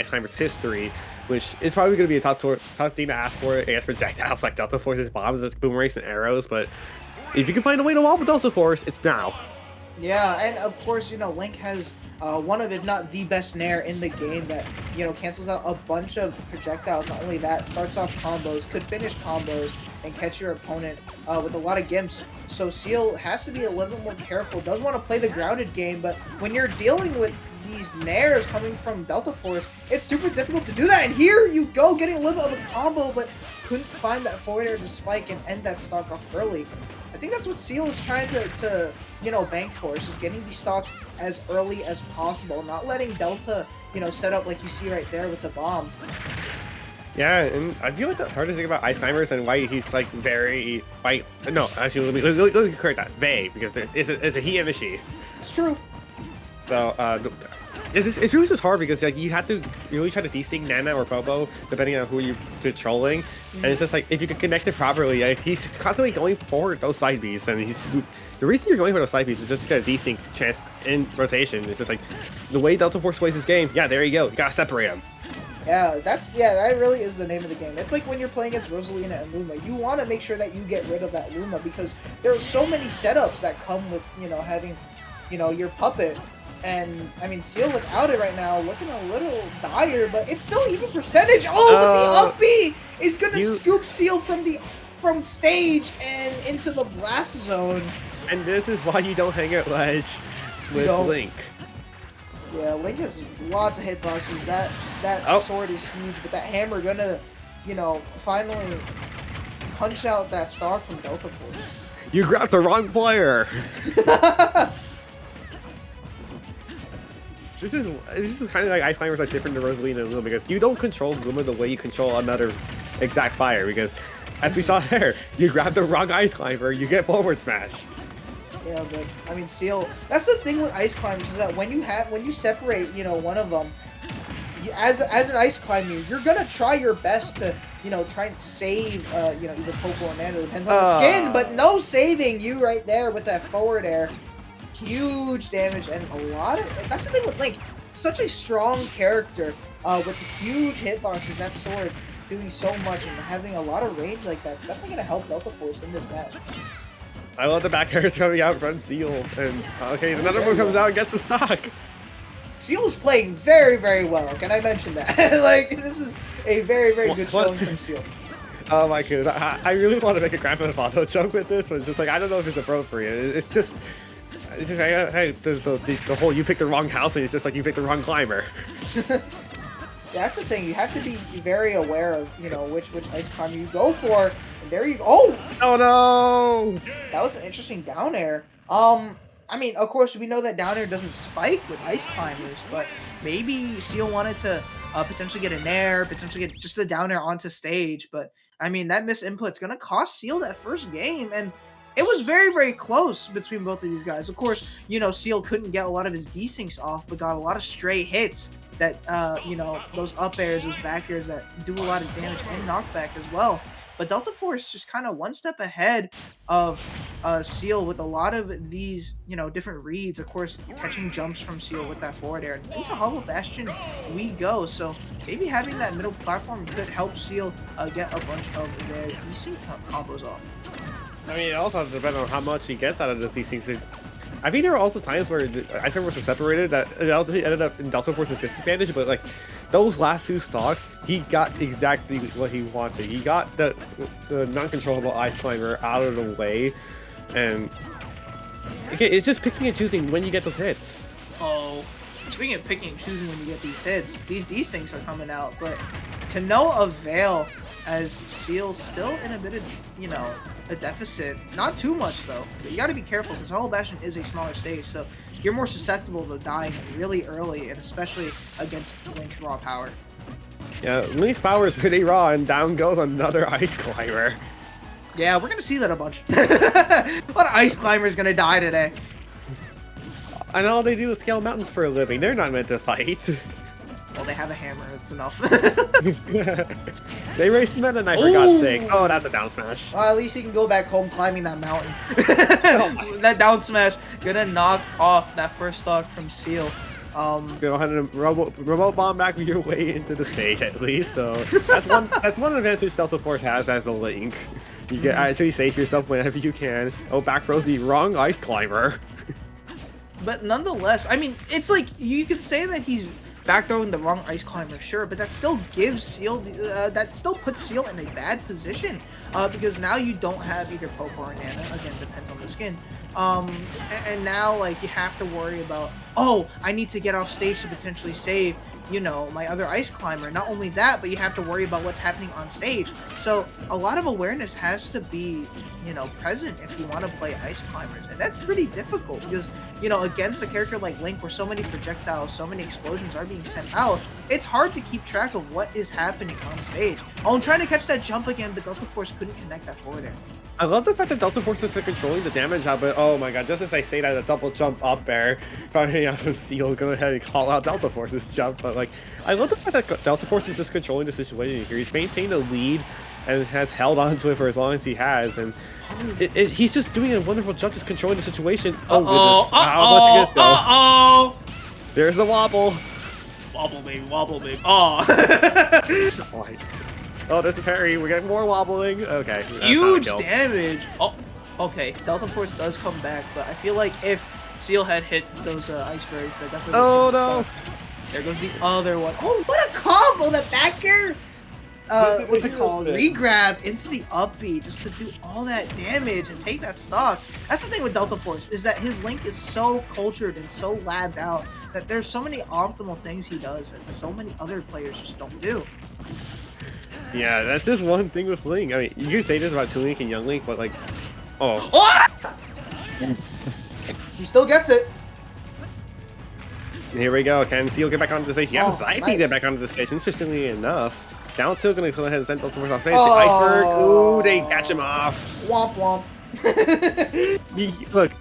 Ice Climber's history, which is probably going to be a tough thing to ask for against projectiles like Deltaforce's bombs with boomerangs and arrows. But if you can find a way to wall with Deltaforce, it's now. Yeah, and of course, Link has one of, if not the best nair in the game that, cancels out a bunch of projectiles. Not only that, starts off combos, could finish combos, and catch your opponent with a lot of gimps. So Seel has to be a little bit more careful. Does want to play the grounded game, but when you're dealing with these nairs coming from Deltaforce, it's super difficult to do that. And here you go, getting a little bit of a combo, but couldn't find that forward air to spike and end that stock off early. I think that's what Seel is trying to bank for, is just getting these stocks as early as possible, not letting Delta, set up like you see right there with the bomb. Yeah, and I feel like the hardest thing about Ice Climbers and why he's like no, actually, let me correct that. Vague, because it's a he and a she. It's true. So, it's really just hard because like you have to really try to desync Nana or Popo depending on who you're controlling, and it's just like if you can connect it properly, like, he's constantly going for those side Bs, and the reason you're going for those side Bs is just to get a desync chance in rotation. It's just like the way Deltaforce plays this game. Yeah, there you go. You gotta separate them. Yeah, that really is the name of the game. It's like when you're playing against Rosalina and Luma, you want to make sure that you get rid of that Luma because there are so many setups that come with having your puppet. And I mean, Seel without it right now, looking a little dire, but it's still even percentage. Oh, but the up B is gonna scoop Seel from stage and into the blast zone. And this is why you don't hang at ledge with Link. Yeah, Link has lots of hitboxes. That sword is huge, but that hammer gonna, finally punch out that stock from Deltaforce. You grabbed the wrong player. This is kind of like Ice Climbers are different to Rosalina and Luma because you don't control Luma the way you control another exact fire because, as we saw there, you grab the wrong Ice Climber, you get forward smashed. Yeah, but I mean, Seel. That's the thing with Ice Climbers is that when you separate, one of them, as an Ice Climber, you're gonna try your best to, try and save, either Popo or Nana, depends on the skin, but no saving you right there with that forward air. Huge damage and a lot of. That's the thing with Link. Such a strong character with huge hitboxes. That sword doing so much and having a lot of range like that. It's definitely gonna help Deltaforce in this match. I love the back airs coming out from Seel, and okay, another one comes out and gets the stock. Seel is playing very, very well. Can I mention that? Like, this is a very, very good showing from Seel. Oh my goodness, I really want to make a Grand Theft Auto joke with this, but it's just like I don't know if it's appropriate. It's just like, hey, the whole you picked the wrong house, and it's just like you picked the wrong climber. Yeah, that's the thing. You have to be very aware of, which Ice Climber you go for. And there you go. Oh! Oh no! That was an interesting down air. I mean, of course, we know that down air doesn't spike with Ice Climbers, but maybe Seel wanted to potentially get an air, potentially get just a down air onto stage. But, I mean, that misinput's going to cost Seel that first game, and it was very, very close between both of these guys. Of course, Seel couldn't get a lot of his desyncs off, but got a lot of stray hits that, those up airs, those back airs that do a lot of damage and knockback as well. But Deltaforce just kind of one step ahead of Seel with a lot of these, different reads. Of course, catching jumps from Seel with that forward air. And into Hollow Bastion we go. So maybe having that middle platform could help Seel get a bunch of their desync combos off. I mean, it also depends on how much he gets out of these things. I think there were also times where Ice Climbers were separated that it also ended up in Deltaforce's disadvantage, but like those last two stocks, he got exactly what he wanted. He got the non-controllable Ice Climber out of the way, and again, it's just picking and choosing when you get those hits. Oh, speaking of picking and choosing when you get these hits, these things are coming out, but to no avail as Seel still in a bit of, a deficit. Not too much, though. But you got to be careful, because Hollow Bastion is a smaller stage, so you're more susceptible to dying really early, and especially against Link's raw power. Yeah, Link's power is pretty raw, and down goes another Ice Climber. Yeah, we're going to see that a bunch. What Ice Climber is going to die today? And all they do is scale mountains for a living. They're not meant to fight. Well, they have a hammer. It's enough. They raced Meta Knight for God's sake. Oh, that's a down smash. Well, at least he can go back home climbing that mountain. That down smash gonna knock off that first stock from Seel. Go ahead and remote bomb back your way into the stage at least. So that's one advantage Deltaforce has as a Link. You can actually save yourself whenever you can. Oh, back throws the wrong ice climber. But nonetheless, I mean, it's like you could say that he's back throwing the wrong ice climber, sure, but that still gives Seel, that still puts Seel in a bad position, because now you don't have either Popo or Nana. Again, depends on the skin. And now like you have to worry about, oh, I need to get off stage to potentially save, you know, my other ice climber. Not only that, but you have to worry about what's happening on stage. So a lot of awareness has to be, you know, present if you want to play ice climbers, and that's pretty difficult because, you know, against a character like Link where so many projectiles, so many explosions are being sent out, it's hard to keep track of what is happening on stage. Oh, I'm trying to catch that jump again, but Deltaforce couldn't connect that forward air. I love the fact that Deltaforce is controlling the damage out, but oh my god, just as I say that, a double jump up air, probably out of Seel, go ahead and call out Deltaforce's jump, but like, I love the fact that Deltaforce is just controlling the situation here. He's maintained a lead and has held on to it for as long as he has, and he's just doing a wonderful job, just controlling the situation. Oh, goodness. There's the wobble. Wobble, baby, wobble, baby. Oh. Oh, there's a parry. We're getting more wobbling. Okay. Huge damage. Oh, okay. Deltaforce does come back, but I feel like if Seel had hit those icebergs, that definitely. Oh no! There goes the other one. Oh, what a combo! That back air. What's it called? Regrab into the upbeat just to do all that damage and take that stock. That's the thing with Deltaforce, is that his Link is so cultured and so labbed out that there's so many optimal things he does that so many other players just don't do. Yeah, that's just one thing with Link. I mean, you can say this about Toon Link and Young Link, but like, He still gets it. Here we go. Can Seel get back onto the stage? Yes, I nice. think get back onto the stage. Interestingly enough, down tilt gonna go ahead and send Deltaforce off stage. The iceberg. Ooh, they catch him off. Womp womp. Look,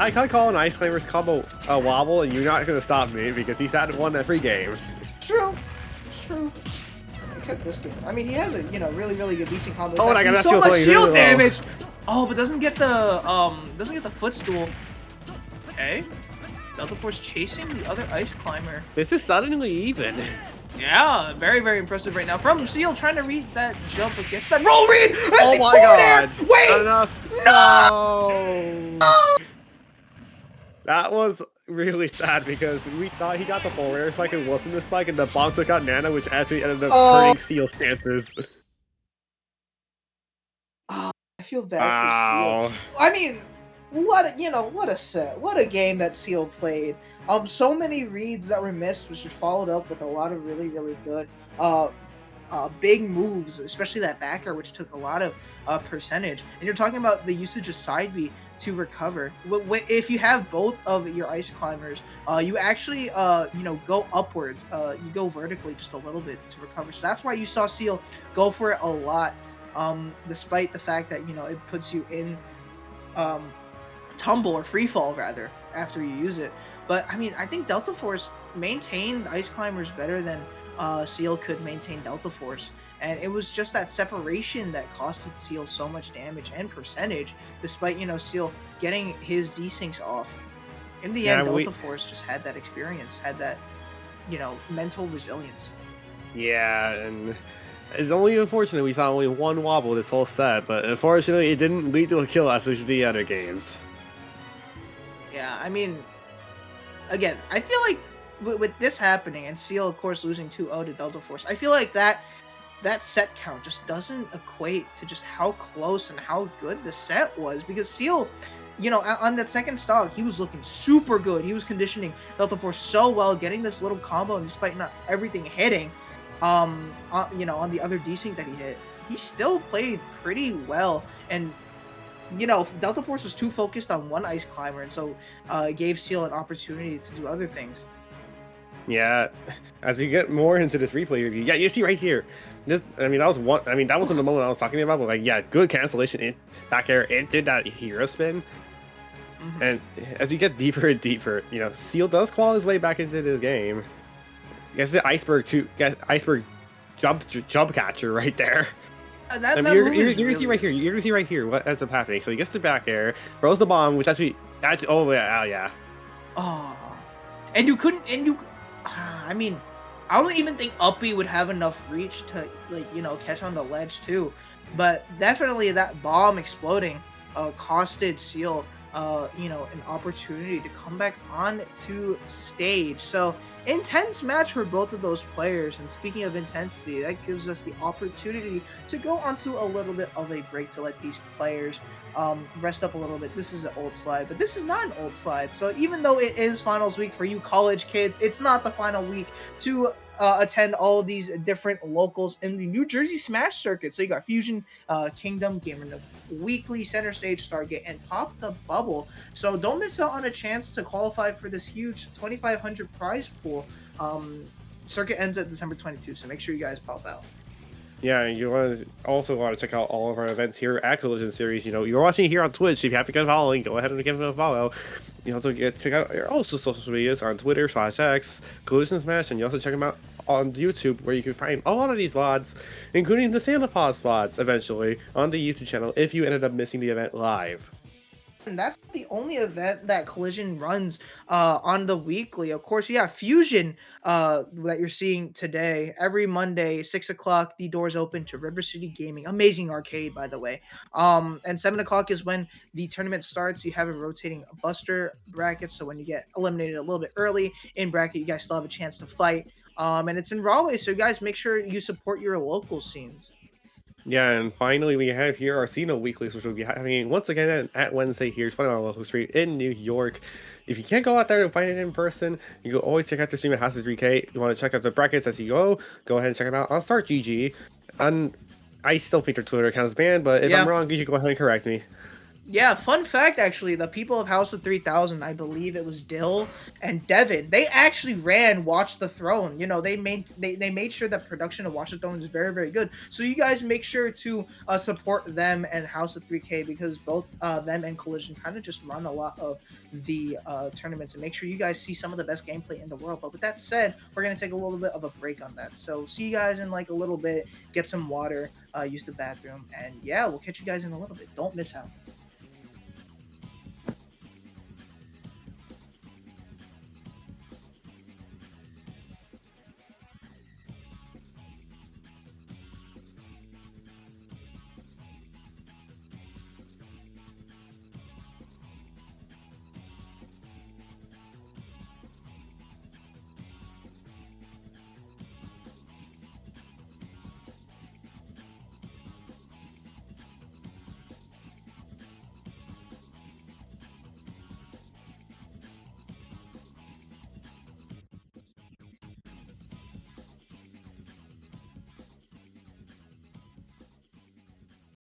I can't call an ice climber's combo a wobble, and you're not gonna stop me because he's had one every game. True. It's true. Except this game. I mean, he has a, you know, really good decent combo. Oh, and I got so much shield damage. Oh, but doesn't get the footstool. Okay. Deltaforce chasing the other ice climber. This is suddenly even. Yeah, very impressive right now from Seel, trying to read that jump against that roll read. Oh my god! Wait, not enough. No. That was really sad because we thought he got the full air spike and wasn't the spike, and the bomb took out Nana, which actually ended up hurting Seal's chances. I feel bad for Seel. I mean, what a set, what a game that Seel played. So many reads that were missed, which was followed up with a lot of really good big moves, especially that back air, which took a lot of percentage. And you're talking about the usage of side B to recover. If you have both of your ice climbers, you actually go upwards. You go vertically just a little bit to recover. So that's why you saw Seel go for it a lot, despite the fact that it puts you in tumble or free fall rather after you use it. But I mean, I think Deltaforce maintained ice climbers better than Seel could maintain Deltaforce, and it was just that separation that costed Seel so much damage and percentage, despite Seel getting his desyncs off. In the end, Deltaforce just had that experience, had that mental resilience. Yeah, and it's only unfortunate we saw only one wobble this whole set, but unfortunately it didn't lead to a kill as with the other games. Yeah, I mean, again, I feel like with this happening and Seel, of course, losing 2-0 to Deltaforce, I feel like that set count just doesn't equate to just how close and how good the set was, because Seel, on that second stock, he was looking super good. He was conditioning Deltaforce so well, getting this little combo, and despite not everything hitting, on the other desync that he hit, he still played pretty well. And Deltaforce was too focused on one ice climber, and so gave Seel an opportunity to do other things. Yeah, as we get more into this replay review, yeah, you see right here, that wasn't the moment I was talking about, but like, yeah, good cancellation in back air, it did that hero spin. Mm-hmm. And as we get deeper and deeper, Seel does claw his way back into this game. I guess the iceberg jump catcher right there. You're gonna see right here. You're gonna see right here what ends up happening. So he gets the back air, throws the bomb, which actually, oh yeah. Oh, And you couldn't, and you, I mean, I don't even think Uppy would have enough reach to, like, catch on the ledge too. But definitely that bomb exploding costed Seal, an opportunity to come back on to stage. So intense match for both of those players. And speaking of intensity, that gives us the opportunity to go onto a little bit of a break to let these players rest up a little bit. This is an old slide, but this is not an old slide. So even though it is finals week for you college kids, it's not the final week to attend all of these different locals in the New Jersey Smash circuit. So you got Fusion, Kingdom, Gamer Nook Weekly, Center Stage, Stargate, and Pop the Bubble. So don't miss out on a chance to qualify for this huge 2,500 prize pool. Circuit ends at December 22, so make sure you guys pop out. Yeah, and you also want to check out all of our events here at Collision Series. You're watching here on Twitch. If you haven't got following, go ahead and give them a follow. You also check out your also social medias on Twitter/X Collision Smash, and you also check them out on YouTube, where you can find a lot of these VODs, including the Santa Paws VODs, eventually on the YouTube channel if you ended up missing the event live. And that's the only event that Collision runs on the weekly. Of course, you have Fusion that you're seeing today. Every Monday, 6 o'clock, the doors open to River City Gaming. Amazing arcade, by the way. And 7 o'clock is when the tournament starts. You have a rotating buster bracket, so when you get eliminated a little bit early in bracket, you guys still have a chance to fight. And it's in Rahway, so you guys make sure you support your local scenes. Yeah, and finally, we have here our Cena Weeklies, which will be happening once again at Wednesday here, Fun on Local Street in New York. If you can't go out there and find it in person, you can always check out the stream at House of 3K. You want to check out the brackets as you go ahead and check them out on Start GG. And I still think their Twitter account is banned, but if I'm Yeah. wrong, you can go ahead and correct me. Yeah, fun fact actually, the people of House of 3000, I believe it was Dill and Devin, they actually ran Watch the Throne. They made sure that production of Watch the Throne is very, very good. So you guys make sure to support them and House of 3K, because both them and Collision kind of just run a lot of the tournaments, and make sure you guys see some of the best gameplay in the world. But with that said, we're going to take a little bit of a break on that. So see you guys in like a little bit, get some water, use the bathroom, and yeah, we'll catch you guys in a little bit. Don't miss out.